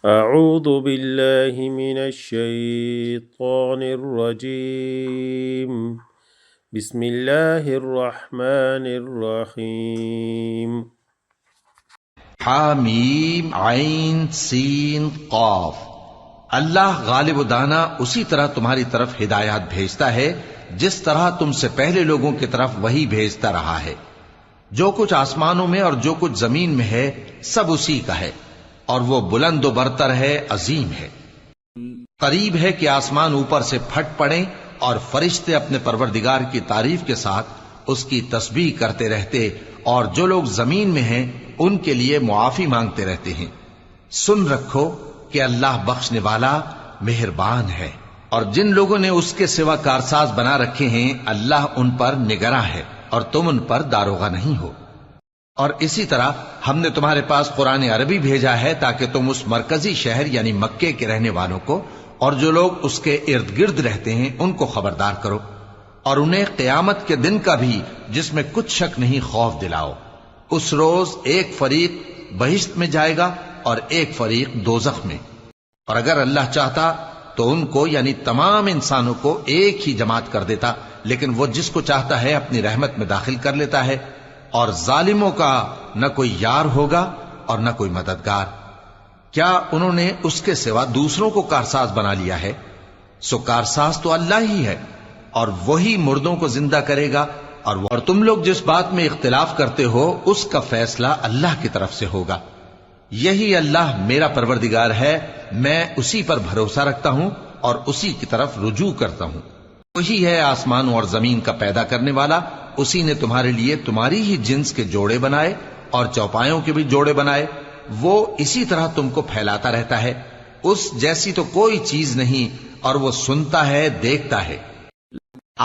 أعوذ بالله من الشيطان الرجيم بسم الله الرحمن الرحيم حامیم عین سین قاف۔ اللہ غالب و دانا اسی طرح تمہاری طرف ہدایات بھیجتا ہے جس طرح تم سے پہلے لوگوں کی طرف وہی بھیجتا رہا ہے۔ جو کچھ آسمانوں میں اور جو کچھ زمین میں ہے سب اسی کا ہے، اور وہ بلند و برتر ہے، عظیم ہے۔ قریب ہے کہ آسمان اوپر سے پھٹ پڑیں اور فرشتے اپنے پروردگار کی تعریف کے ساتھ اس کی تسبیح کرتے رہتے، اور جو لوگ زمین میں ہیں ان کے لیے معافی مانگتے رہتے ہیں۔ سن رکھو کہ اللہ بخشنے والا مہربان ہے، اور جن لوگوں نے اس کے سوا کارساز بنا رکھے ہیں اللہ ان پر نگراں ہے، اور تم ان پر داروغہ نہیں ہو۔ اور اسی طرح ہم نے تمہارے پاس قرآن عربی بھیجا ہے تاکہ تم اس مرکزی شہر یعنی مکے کے رہنے والوں کو اور جو لوگ اس کے ارد گرد رہتے ہیں ان کو خبردار کرو، اور انہیں قیامت کے دن کا بھی جس میں کچھ شک نہیں خوف دلاؤ۔ اس روز ایک فریق بہشت میں جائے گا اور ایک فریق دوزخ میں، اور اگر اللہ چاہتا تو ان کو یعنی تمام انسانوں کو ایک ہی جماعت کر دیتا، لیکن وہ جس کو چاہتا ہے اپنی رحمت میں داخل کر لیتا ہے، اور ظالموں کا نہ کوئی یار ہوگا اور نہ کوئی مددگار۔ کیا انہوں نے اس کے سوا دوسروں کو کارساز بنا لیا ہے؟ سو کارساز تو اللہ ہی ہے، اور وہی مردوں کو زندہ کرے گا، اور تم لوگ جس بات میں اختلاف کرتے ہو اس کا فیصلہ اللہ کی طرف سے ہوگا۔ یہی اللہ میرا پروردگار ہے، میں اسی پر بھروسہ رکھتا ہوں اور اسی کی طرف رجوع کرتا ہوں۔ وہی ہے آسمانوں اور زمین کا پیدا کرنے والا، اسی نے تمہارے لیے تمہاری ہی جنس کے جوڑے بنائے اور چوپایوں کے بھی جوڑے بنائے۔ وہ اسی طرح تم کو پھیلاتا رہتا ہے، اس جیسی تو کوئی چیز نہیں، اور وہ سنتا ہے، دیکھتا ہے۔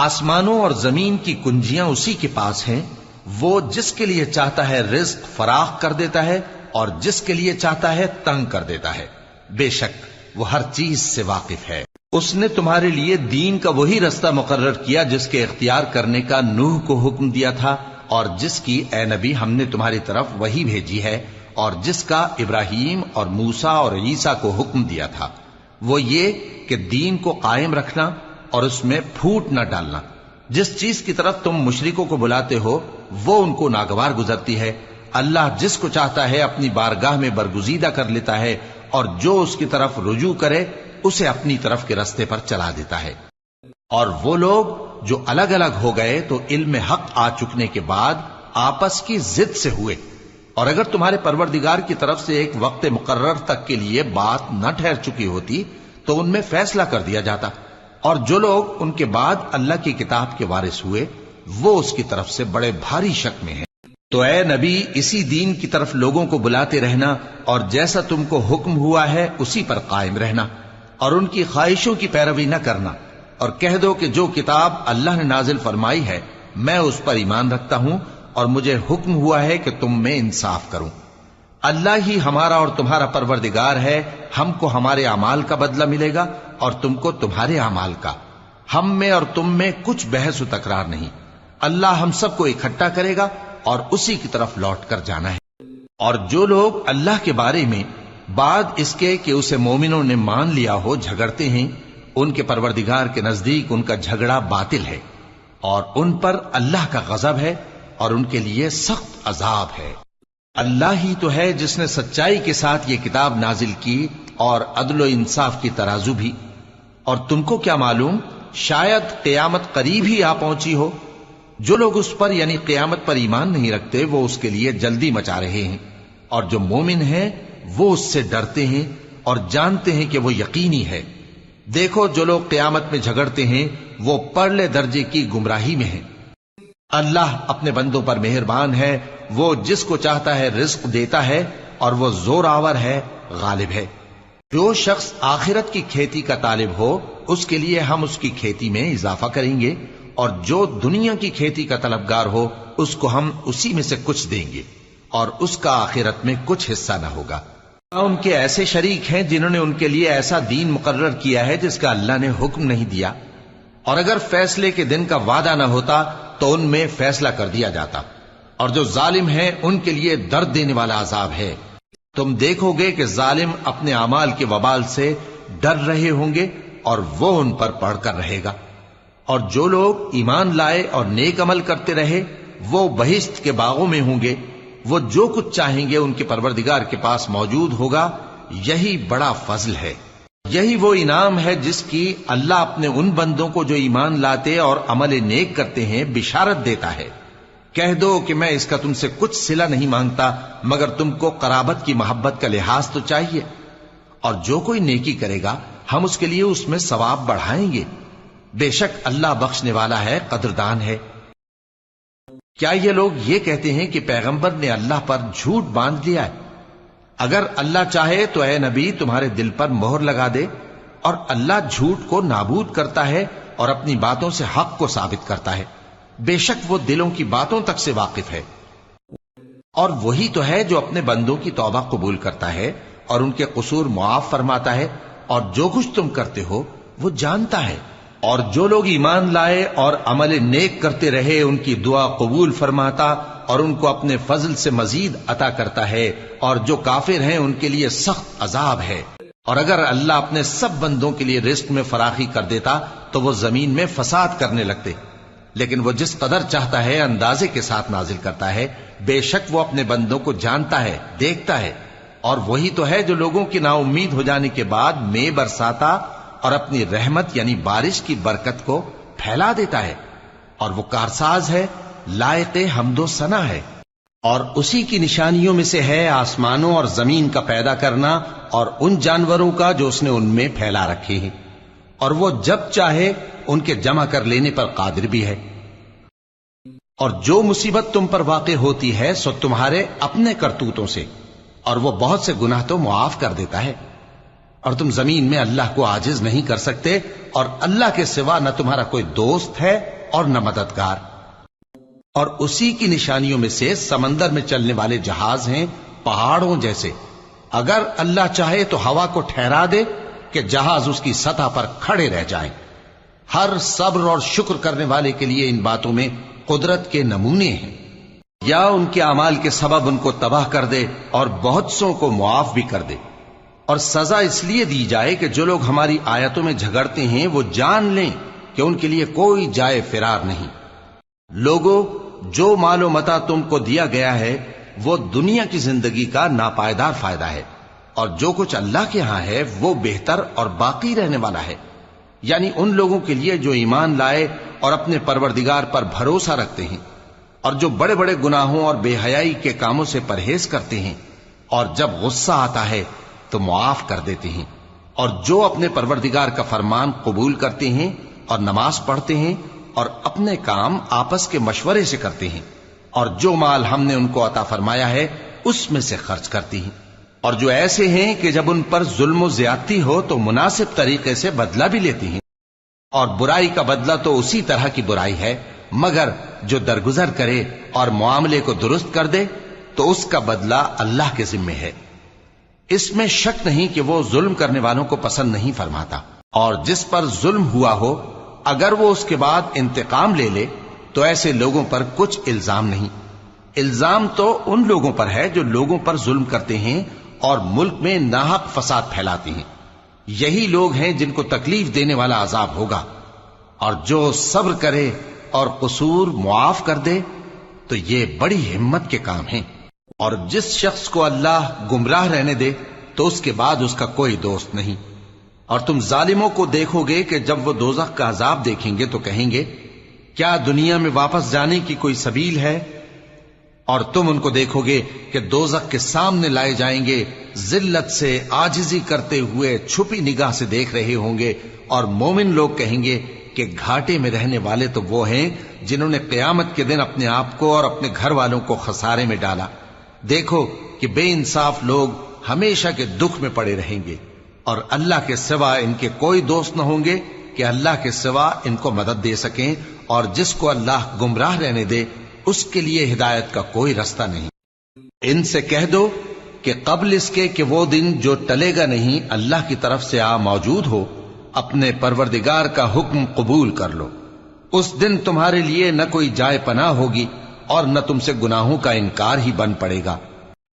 آسمانوں اور زمین کی کنجیاں اسی کے پاس ہیں، وہ جس کے لیے چاہتا ہے رزق فراخ کر دیتا ہے اور جس کے لیے چاہتا ہے تنگ کر دیتا ہے۔ بے شک وہ ہر چیز سے واقف ہے۔ اس نے تمہارے لیے دین کا وہی رستہ مقرر کیا جس کے اختیار کرنے کا نوح کو حکم دیا تھا، اور جس کی اے نبی ہم نے تمہاری طرف وہی بھیجی ہے، اور جس کا ابراہیم اور موسیٰ اور عیسیٰ کو حکم دیا تھا۔ وہ یہ کہ دین کو قائم رکھنا اور اس میں پھوٹ نہ ڈالنا۔ جس چیز کی طرف تم مشرکوں کو بلاتے ہو وہ ان کو ناگوار گزرتی ہے۔ اللہ جس کو چاہتا ہے اپنی بارگاہ میں برگزیدہ کر لیتا ہے، اور جو اس کی طرف رجوع کرے اسے اپنی طرف کے رستے پر چلا دیتا ہے۔ اور وہ لوگ جو الگ الگ ہو گئے تو علم حق آ چکنے کے بعد آپس کی ضد سے ہوئے، اور اگر تمہارے پروردگار کی طرف سے ایک وقت مقرر تک کے لیے بات نہ ٹھہر چکی ہوتی تو ان میں فیصلہ کر دیا جاتا، اور جو لوگ ان کے بعد اللہ کی کتاب کے وارث ہوئے وہ اس کی طرف سے بڑے بھاری شک میں ہیں۔ تو اے نبی اسی دین کی طرف لوگوں کو بلاتے رہنا، اور جیسا تم کو حکم ہوا ہے اسی پر قائم رہنا، اور ان کی خواہشوں کی پیروی نہ کرنا، اور کہہ دو کہ جو کتاب اللہ نے نازل فرمائی ہے میں اس پر ایمان رکھتا ہوں، اور مجھے حکم ہوا ہے کہ تم میں انصاف کروں۔ اللہ ہی ہمارا اور تمہارا پروردگار ہے، ہم کو ہمارے اعمال کا بدلہ ملے گا اور تم کو تمہارے اعمال کا۔ ہم میں اور تم میں کچھ بحث و تکرار نہیں، اللہ ہم سب کو اکٹھا کرے گا اور اسی کی طرف لوٹ کر جانا ہے۔ اور جو لوگ اللہ کے بارے میں بعد اس کے کہ اسے مومنوں نے مان لیا ہو جھگڑتے ہیں، ان کے پروردگار کے نزدیک ان کا جھگڑا باطل ہے، اور ان پر اللہ کا غضب ہے اور ان کے لیے سخت عذاب ہے۔ اللہ ہی تو ہے جس نے سچائی کے ساتھ یہ کتاب نازل کی اور عدل و انصاف کی ترازو بھی۔ اور تم کو کیا معلوم، شاید قیامت قریب ہی آ پہنچی ہو۔ جو لوگ اس پر یعنی قیامت پر ایمان نہیں رکھتے وہ اس کے لیے جلدی مچا رہے ہیں، اور جو مومن ہیں وہ اس سے ڈرتے ہیں اور جانتے ہیں کہ وہ یقینی ہے۔ دیکھو جو لوگ قیامت میں جھگڑتے ہیں وہ پرلے درجے کی گمراہی میں ہیں۔ اللہ اپنے بندوں پر مہربان ہے، وہ جس کو چاہتا ہے رزق دیتا ہے، اور وہ زور آور ہے، غالب ہے۔ جو شخص آخرت کی کھیتی کا طالب ہو اس کے لیے ہم اس کی کھیتی میں اضافہ کریں گے، اور جو دنیا کی کھیتی کا طلبگار ہو اس کو ہم اسی میں سے کچھ دیں گے، اور اس کا آخرت میں کچھ حصہ نہ ہوگا۔ ان کے ایسے شریک ہیں جنہوں نے ان کے لیے ایسا دین مقرر کیا ہے جس کا اللہ نے حکم نہیں دیا، اور اگر فیصلے کے دن کا وعدہ نہ ہوتا تو ان میں فیصلہ کر دیا جاتا، اور جو ظالم ہیں ان کے لیے درد دینے والا عذاب ہے۔ تم دیکھو گے کہ ظالم اپنے اعمال کے وبال سے ڈر رہے ہوں گے اور وہ ان پر پڑھ کر رہے گا، اور جو لوگ ایمان لائے اور نیک عمل کرتے رہے وہ بہشت کے باغوں میں ہوں گے، وہ جو کچھ چاہیں گے ان کے پروردگار کے پاس موجود ہوگا، یہی بڑا فضل ہے، یہی وہ انعام ہے جس کی اللہ اپنے ان بندوں کو جو ایمان لاتے اور عمل نیک کرتے ہیں بشارت دیتا ہے۔ کہہ دو کہ میں اس کا تم سے کچھ صلہ نہیں مانگتا مگر تم کو قرابت کی محبت کا لحاظ تو چاہیے، اور جو کوئی نیکی کرے گا ہم اس کے لیے اس میں ثواب بڑھائیں گے، بے شک اللہ بخشنے والا ہے، قدردان ہے۔ کیا یہ لوگ یہ کہتے ہیں کہ پیغمبر نے اللہ پر جھوٹ باندھ لیا ہے؟ اگر اللہ چاہے تو اے نبی تمہارے دل پر مہر لگا دے، اور اللہ جھوٹ کو نابود کرتا ہے اور اپنی باتوں سے حق کو ثابت کرتا ہے، بے شک وہ دلوں کی باتوں تک سے واقف ہے۔ اور وہی تو ہے جو اپنے بندوں کی توبہ قبول کرتا ہے اور ان کے قصور معاف فرماتا ہے، اور جو کچھ تم کرتے ہو وہ جانتا ہے۔ اور جو لوگ ایمان لائے اور عمل نیک کرتے رہے ان کی دعا قبول فرماتا اور ان کو اپنے فضل سے مزید عطا کرتا ہے، اور جو کافر ہیں ان کے لیے سخت عذاب ہے۔ اور اگر اللہ اپنے سب بندوں کے لیے رزق میں فراخی کر دیتا تو وہ زمین میں فساد کرنے لگتے، لیکن وہ جس قدر چاہتا ہے اندازے کے ساتھ نازل کرتا ہے، بے شک وہ اپنے بندوں کو جانتا ہے، دیکھتا ہے۔ اور وہی تو ہے جو لوگوں کی نا امید ہو جانے کے بعد مے برساتا اور اپنی رحمت یعنی بارش کی برکت کو پھیلا دیتا ہے، اور وہ کارساز ہے، لائق حمد و ثنا ہے۔ اور اسی کی نشانیوں میں سے ہے آسمانوں اور زمین کا پیدا کرنا اور ان جانوروں کا جو اس نے ان میں پھیلا رکھے ہیں، اور وہ جب چاہے ان کے جمع کر لینے پر قادر بھی ہے۔ اور جو مصیبت تم پر واقع ہوتی ہے سو تمہارے اپنے کرتوتوں سے، اور وہ بہت سے گناہ تو معاف کر دیتا ہے، اور تم زمین میں اللہ کو عاجز نہیں کر سکتے، اور اللہ کے سوا نہ تمہارا کوئی دوست ہے اور نہ مددگار۔ اور اسی کی نشانیوں میں سے سمندر میں چلنے والے جہاز ہیں پہاڑوں جیسے، اگر اللہ چاہے تو ہوا کو ٹھہرا دے کہ جہاز اس کی سطح پر کھڑے رہ جائیں۔ ہر صبر اور شکر کرنے والے کے لیے ان باتوں میں قدرت کے نمونے ہیں۔ یا ان کے اعمال کے سبب ان کو تباہ کر دے اور بہت سوں کو معاف بھی کر دے، اور سزا اس لیے دی جائے کہ جو لوگ ہماری آیتوں میں جھگڑتے ہیں وہ جان لیں کہ ان کے لیے کوئی جائے فرار نہیں۔ لوگوں، جو مال و متاع تم کو دیا گیا ہے وہ دنیا کی زندگی کا ناپائیدار فائدہ ہے، اور جو کچھ اللہ کے ہاں ہے وہ بہتر اور باقی رہنے والا ہے، یعنی ان لوگوں کے لیے جو ایمان لائے اور اپنے پروردگار پر بھروسہ رکھتے ہیں، اور جو بڑے بڑے گناہوں اور بے حیائی کے کاموں سے پرہیز کرتے ہیں، اور جب غصہ آتا ہے تو معاف کر دیتے ہیں، اور جو اپنے پروردگار کا فرمان قبول کرتے ہیں اور نماز پڑھتے ہیں اور اپنے کام آپس کے مشورے سے کرتے ہیں، اور جو مال ہم نے ان کو عطا فرمایا ہے اس میں سے خرچ کرتے ہیں، اور جو ایسے ہیں کہ جب ان پر ظلم و زیادتی ہو تو مناسب طریقے سے بدلہ بھی لیتے ہیں، اور برائی کا بدلہ تو اسی طرح کی برائی ہے، مگر جو درگزر کرے اور معاملے کو درست کر دے تو اس کا بدلہ اللہ کے ذمے ہے۔ اس میں شک نہیں کہ وہ ظلم کرنے والوں کو پسند نہیں فرماتا، اور جس پر ظلم ہوا ہو اگر وہ اس کے بعد انتقام لے لے تو ایسے لوگوں پر کچھ الزام نہیں۔ الزام تو ان لوگوں پر ہے جو لوگوں پر ظلم کرتے ہیں اور ملک میں ناحق فساد پھیلاتے ہیں، یہی لوگ ہیں جن کو تکلیف دینے والا عذاب ہوگا۔ اور جو صبر کرے اور قصور معاف کر دے تو یہ بڑی ہمت کے کام ہیں۔ اور جس شخص کو اللہ گمراہ رہنے دے تو اس کے بعد اس کا کوئی دوست نہیں۔ اور تم ظالموں کو دیکھو گے کہ جب وہ دوزخ کا عذاب دیکھیں گے تو کہیں گے کیا دنیا میں واپس جانے کی کوئی سبیل ہے؟ اور تم ان کو دیکھو گے کہ دوزخ کے سامنے لائے جائیں گے، ذلت سے عاجزی کرتے ہوئے چھپی نگاہ سے دیکھ رہے ہوں گے، اور مومن لوگ کہیں گے کہ گھاٹے میں رہنے والے تو وہ ہیں جنہوں نے قیامت کے دن اپنے آپ کو اور اپنے گھر والوں کو خسارے میں ڈالا۔ دیکھو کہ بے انصاف لوگ ہمیشہ کے دکھ میں پڑے رہیں گے، اور اللہ کے سوا ان کے کوئی دوست نہ ہوں گے کہ اللہ کے سوا ان کو مدد دے سکیں، اور جس کو اللہ گمراہ رہنے دے اس کے لیے ہدایت کا کوئی رستہ نہیں۔ ان سے کہہ دو کہ قبل اس کے کہ وہ دن جو ٹلے گا نہیں اللہ کی طرف سے آ موجود ہو، اپنے پروردگار کا حکم قبول کر لو۔ اس دن تمہارے لیے نہ کوئی جائے پناہ ہوگی اور نہ تم سے گناہوں کا انکار ہی بن پڑے گا۔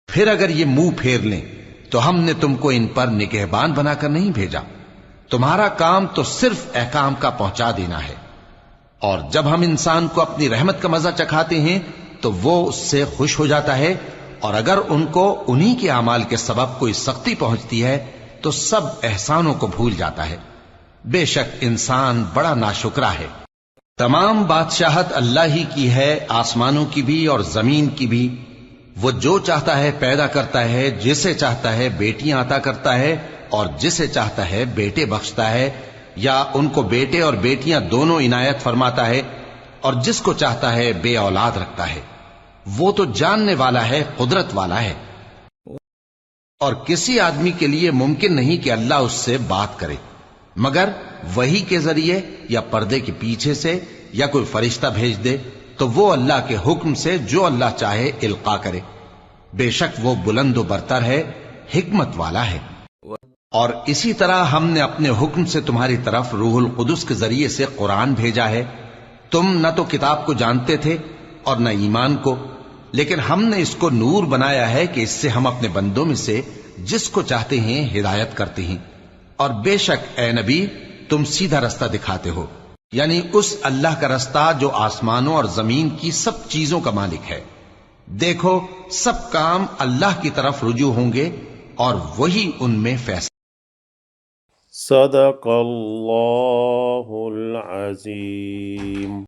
پھر اگر یہ منہ پھیر لیں تو ہم نے تم کو ان پر نگہبان بنا کر نہیں بھیجا، تمہارا کام تو صرف احکام کا پہنچا دینا ہے، اور جب ہم انسان کو اپنی رحمت کا مزہ چکھاتے ہیں تو وہ اس سے خوش ہو جاتا ہے، اور اگر ان کو انہی کے اعمال کے سبب کوئی سختی پہنچتی ہے تو سب احسانوں کو بھول جاتا ہے۔ بے شک انسان بڑا ناشکرا ہے۔ تمام بادشاہت اللہ ہی کی ہے، آسمانوں کی بھی اور زمین کی بھی۔ وہ جو چاہتا ہے پیدا کرتا ہے، جسے چاہتا ہے بیٹیاں عطا کرتا ہے، اور جسے چاہتا ہے بیٹے بخشتا ہے، یا ان کو بیٹے اور بیٹیاں دونوں عنایت فرماتا ہے، اور جس کو چاہتا ہے بے اولاد رکھتا ہے۔ وہ تو جاننے والا ہے، قدرت والا ہے، اور کسی آدمی کے لیے ممکن نہیں کہ اللہ اس سے بات کرے مگر وحی کے ذریعے یا پردے کے پیچھے سے، یا کوئی فرشتہ بھیج دے تو وہ اللہ کے حکم سے جو اللہ چاہے القا کرے۔ بے شک وہ بلند و برتر ہے، حکمت والا ہے۔ اور اسی طرح ہم نے اپنے حکم سے تمہاری طرف روح القدس کے ذریعے سے قرآن بھیجا ہے۔ تم نہ تو کتاب کو جانتے تھے اور نہ ایمان کو، لیکن ہم نے اس کو نور بنایا ہے کہ اس سے ہم اپنے بندوں میں سے جس کو چاہتے ہیں ہدایت کرتے ہیں، اور بے شک اے نبی تم سیدھا رستہ دکھاتے ہو، یعنی اس اللہ کا رستہ جو آسمانوں اور زمین کی سب چیزوں کا مالک ہے۔ دیکھو سب کام اللہ کی طرف رجوع ہوں گے اور وہی ان میں فیصلہ۔ صدق اللہ العظیم۔